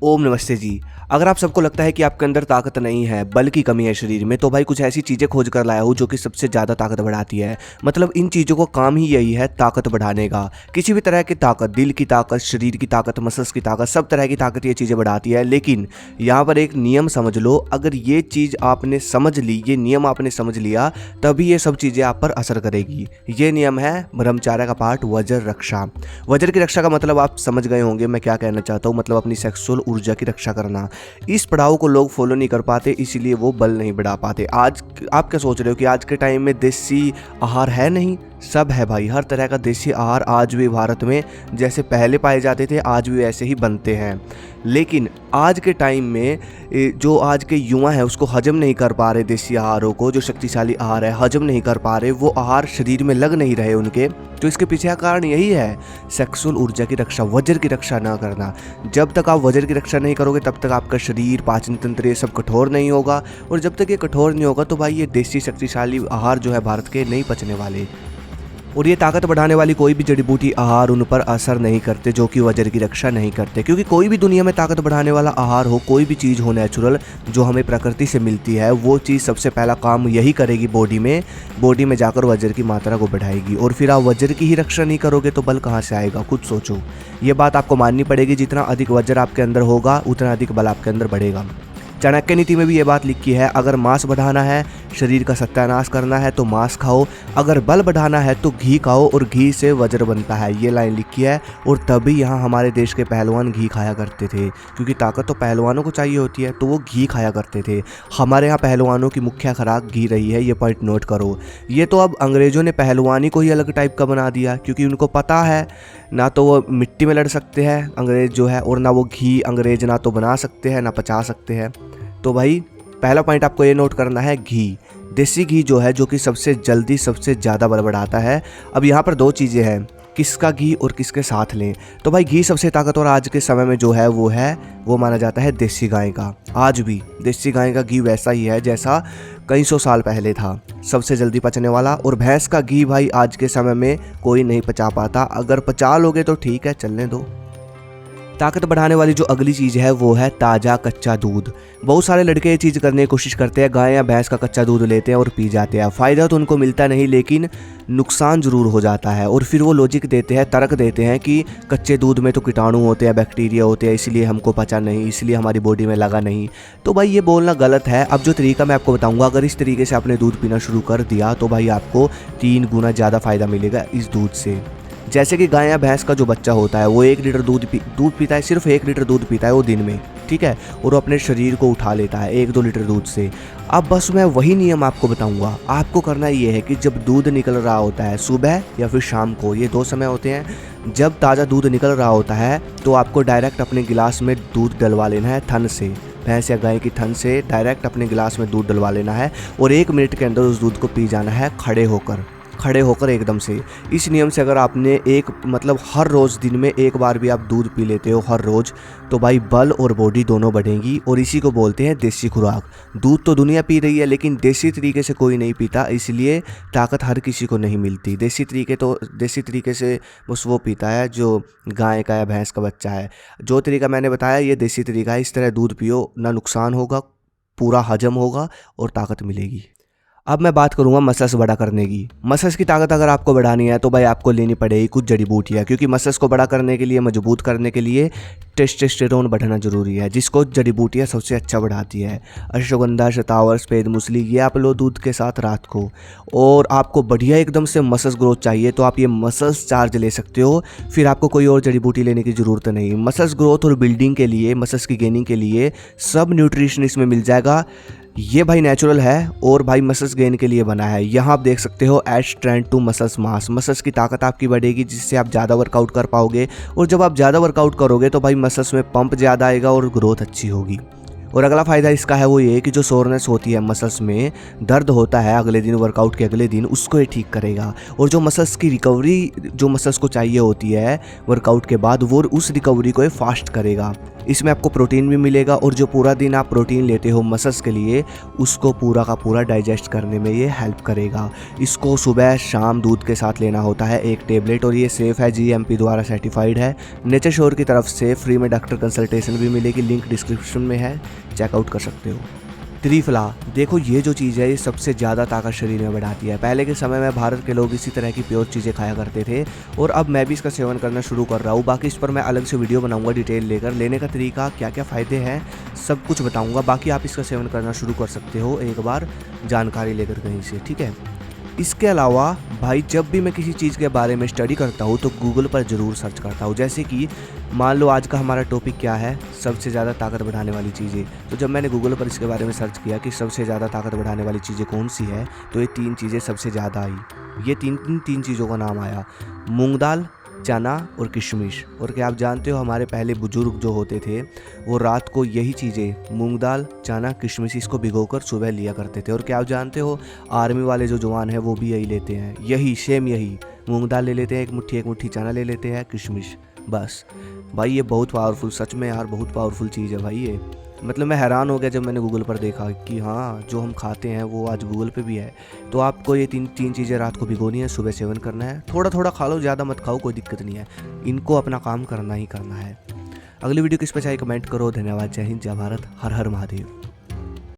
ओम नमस्ते जी। अगर आप सबको लगता है कि आपके अंदर ताकत नहीं है बल्कि कमी है शरीर में, तो भाई कुछ ऐसी चीज़ें खोज कर लाया हूँ जो कि सबसे ज़्यादा ताकत बढ़ाती है। मतलब इन चीज़ों को काम ही यही है, ताकत बढ़ाने का। किसी भी तरह की ताकत, दिल की ताकत, शरीर की ताकत, मसल्स की ताकत, सब तरह की ताकत ये चीज़ें बढ़ाती है। लेकिन यहाँ पर एक नियम समझ लो, अगर ये चीज़ आपने समझ ली, ये नियम आपने समझ लिया, तभी ये सब चीज़ें आप पर असर करेगी। ये नियम है ब्रह्मचार्य का पाठ वज्र रक्षा। वज्र की रक्षा का मतलब आप समझ गए होंगे मैं क्या कहना चाहता हूँ, मतलब अपनी सेक्सुअल ऊर्जा की रक्षा करना। इस पड़ाव को लोग फॉलो नहीं कर पाते, इसीलिए वो बल नहीं बढ़ा पाते। आज आप क्या सोच रहे हो कि आज के टाइम में देसी आहार है? नहीं, सब है भाई। हर तरह का देसी आहार आज भी भारत में जैसे पहले पाए जाते थे आज भी वैसे ही बनते हैं। लेकिन आज के टाइम में जो आज के युवा हैं उसको हजम नहीं कर पा रहे, देसी आहारों को, जो शक्तिशाली आहार है हजम नहीं कर पा रहे, वो आहार शरीर में लग नहीं रहे उनके। तो इसके पीछे का कारण यही है, सेक्सुअल ऊर्जा की रक्षा, वज्र की रक्षा ना करना। जब तक आप वज्र की रक्षा नहीं करोगे तब तक आपका शरीर, पाचन तंत्र, ये सब कठोर नहीं होगा। और जब तक ये कठोर नहीं होगा तो भाई ये देसी शक्तिशाली आहार जो है भारत के नहीं पचने वाले। और ये ताकत बढ़ाने वाली कोई भी जड़ी बूटी आहार उन पर असर नहीं करते जो कि वज्र की रक्षा नहीं करते। क्योंकि कोई भी दुनिया में ताकत बढ़ाने वाला आहार हो, कोई भी चीज़ हो नेचुरल जो हमें प्रकृति से मिलती है, वो चीज़ सबसे पहला काम यही करेगी, बॉडी में जाकर वज्र की मात्रा को बढ़ाएगी। और फिर आप वज्र की ही रक्षा नहीं करोगे तो बल कहाँ से आएगा, खुद सोचो। ये बात आपको माननी पड़ेगी, जितना अधिक वज्र आपके अंदर होगा उतना अधिक बल आपके अंदर बढ़ेगा। चाणक्य नीति में भी ये बात लिखी है, अगर मांस बढ़ाना है, शरीर का सत्यानाश करना है तो मांस खाओ, अगर बल बढ़ाना है तो घी खाओ और घी से वज्र बनता है। ये लाइन लिखी है। और तभी यहाँ हमारे देश के पहलवान घी खाया करते थे, क्योंकि ताकत तो पहलवानों को चाहिए होती है, तो वो घी खाया करते थे। हमारे यहाँ पहलवानों की मुख्य खुराक घी रही है, ये पॉइंट नोट करो। ये तो अब अंग्रेज़ों ने पहलवानी को ही अलग टाइप का बना दिया, क्योंकि उनको पता है ना तो वो मिट्टी में लड़ सकते हैं अंग्रेज़ जो है, और ना वो घी अंग्रेज़ ना तो बना सकते हैं ना पचा सकते हैं। तो भाई पहला पॉइंट आपको ये नोट करना है, घी, देसी घी जो है, जो कि सबसे जल्दी सबसे ज़्यादा बल बढ़ाता है। अब यहाँ पर दो चीज़ें हैं, किसका घी और किसके साथ लें। तो भाई घी सबसे ताकतवर आज के समय में जो है वो माना जाता है देसी गाय का। आज भी देसी गाय का घी वैसा ही है जैसा कई सौ साल पहले था, सबसे जल्दी पचने वाला। और भैंस का घी भाई आज के समय में कोई नहीं पचा पाता, अगर पचा लोगे तो ठीक है, चलने दो। ताकत बढ़ाने वाली जो अगली चीज़ है वो है ताज़ा कच्चा दूध। बहुत सारे लड़के ये चीज़ करने की कोशिश करते हैं, गाय या भैंस का कच्चा दूध लेते हैं और पी जाते हैं। फ़ायदा तो उनको मिलता नहीं, लेकिन नुकसान ज़रूर हो जाता है। और फिर वो लॉजिक देते हैं, तर्क देते हैं कि कच्चे दूध में तो कीटाणु होते हैं, बैक्टीरिया होते हैं, इसलिए हमको पचा नहीं, इसलिए हमारी बॉडी में लगा नहीं। तो भाई ये बोलना गलत है। अब जो तरीका मैं आपको बताऊँगा, अगर इस तरीके से आपने दूध पीना शुरू कर दिया तो भाई आपको 3 गुना ज़्यादा फ़ायदा मिलेगा इस दूध से। जैसे कि गाय या भैंस का जो बच्चा होता है वो 1 लीटर दूध पीता है, सिर्फ 1 लीटर दूध पीता है वो दिन में, ठीक है, और वो अपने शरीर को उठा लेता है 1-2 लीटर दूध से। अब बस मैं वही नियम आपको बताऊंगा। आपको करना ये है कि जब दूध निकल रहा होता है सुबह या फिर शाम को, ये 2 समय होते हैं जब ताज़ा दूध निकल रहा होता है, तो आपको डायरेक्ट अपने गिलास में दूध डलवा लेना है थन से, भैंस या गाय की थन से डायरेक्ट अपने गिलास में दूध डलवा लेना है और 1 मिनट के अंदर उस दूध को पी जाना है खड़े होकर एकदम से। इस नियम से अगर आपने हर रोज़ दिन में 1 बार भी आप दूध पी लेते हो हर रोज़, तो भाई बल और बॉडी दोनों बढ़ेंगी। और इसी को बोलते हैं देसी खुराक। दूध तो दुनिया पी रही है, लेकिन देसी तरीके से कोई नहीं पीता, इसलिए ताकत हर किसी को नहीं मिलती। देसी तरीके से बस वो पीता है जो गाय का या भैंस का बच्चा है। जो तरीका मैंने बताया ये देसी तरीका है। इस तरह दूध पियो, ना नुकसान होगा, पूरा हजम होगा और ताकत मिलेगी। अब मैं बात करूंगा मसल्स बड़ा करने की। मसल्स की ताकत अगर आपको बढ़ानी है तो भाई आपको लेनी पड़ेगी कुछ जड़ी बूटियाँ, क्योंकि मसल्स को बड़ा करने के लिए, मजबूत करने के लिए टेस्टोस्टेरोन बढ़ाना जरूरी है, जिसको जड़ी बूटियाँ सबसे अच्छा बढ़ाती है। अश्वगंधा, शतावर, सफेद मूसली, ये आप लो दूध के साथ रात को। और आपको बढ़िया एकदम से मसल्स ग्रोथ चाहिए तो आप ये मसल्स चार्ज ले सकते हो, फिर आपको कोई और जड़ी बूटी लेने की ज़रूरत नहीं। मसल्स ग्रोथ और बिल्डिंग के लिए, मसल्स की गेनिंग के लिए सब न्यूट्रिशन इसमें मिल जाएगा। ये भाई नेचुरल है और भाई मसल्स गेन के लिए बना है। यहाँ आप देख सकते हो add strength to muscles mass. Muscles की ताकत आपकी बढ़ेगी जिससे आप ज़्यादा वर्कआउट कर पाओगे, और जब आप ज़्यादा वर्कआउट करोगे तो भाई मसल्स में पंप ज़्यादा आएगा और ग्रोथ अच्छी होगी। और अगला फ़ायदा इसका है वो ये कि जो सोरनेस होती है मसल्स में, दर्द होता है अगले दिन, वर्कआउट के अगले दिन, उसको ये ठीक करेगा। और जो मसल्स की रिकवरी जो मसल्स को चाहिए होती है वर्कआउट के बाद, वो उस रिकवरी को ये फास्ट करेगा। इसमें आपको प्रोटीन भी मिलेगा और जो पूरा दिन आप प्रोटीन लेते हो मसल्स के लिए उसको पूरा का पूरा डाइजेस्ट करने में ये हेल्प करेगा। इसको सुबह शाम दूध के साथ लेना होता है 1 टेबलेट और ये सेफ़ है, GMP द्वारा सर्टिफाइड है। नेचर श्योर की तरफ से फ्री में डॉक्टर कंसल्टेशन भी मिलेगी, लिंक डिस्क्रिप्शन में है, चेकआउट कर सकते हो। त्रिफला, देखो ये जो चीज़ है ये सबसे ज़्यादा ताकत शरीर में बढ़ाती है। पहले के समय में भारत के लोग इसी तरह की प्योर चीज़ें खाया करते थे और अब मैं भी इसका सेवन करना शुरू कर रहा हूँ। बाकी इस पर मैं अलग से वीडियो बनाऊंगा डिटेल लेकर, लेने का तरीका, क्या क्या फ़ायदे हैं, सब कुछ बताऊंगा। बाकी आप इसका सेवन करना शुरू कर सकते हो एक बार जानकारी लेकर कहीं से, ठीक है। इसके अलावा भाई जब भी मैं किसी चीज़ के बारे में स्टडी करता हूँ तो गूगल पर ज़रूर सर्च करता हूँ। जैसे कि मान लो आज का हमारा टॉपिक क्या है, सबसे ज़्यादा ताकत बढ़ाने वाली चीज़ें। तो जब मैंने गूगल पर इसके बारे में सर्च किया कि सबसे ज़्यादा ताकत बढ़ाने वाली चीज़ें कौन सी है, तो ये 3 चीज़ें सबसे ज़्यादा आई। ये तीन चीज़ों का नाम आया, मूंग दाल, चना और किशमिश। और क्या आप जानते हो हमारे पहले बुजुर्ग जो होते थे वो रात को यही चीज़ें मूंग दाल, चना, किशमिश इसको भिगोकर सुबह लिया करते थे। और क्या आप जानते हो आर्मी वाले जो जवान हैं वो भी यही लेते हैं, यही सेम यही मूंग दाल ले लेते हैं, एक मुट्ठी चना ले लेते हैं, किशमिश, बस। भाई ये बहुत पावरफुल, सच में यार बहुत पावरफुल चीज़ है भाई ये। मतलब मैं हैरान हो गया जब मैंने गूगल पर देखा कि हाँ जो हम खाते हैं वो आज गूगल पे भी है। तो आपको ये तीन चीज़ें रात को भिगोनी है, सुबह सेवन करना है। थोड़ा थोड़ा खा लो, ज़्यादा मत खाओ, कोई दिक्कत नहीं है, इनको अपना काम करना ही करना है। अगली वीडियो किस पे चाहिए कमेंट करो। धन्यवाद, जय हिंद, जय भारत, हर हर महादेव।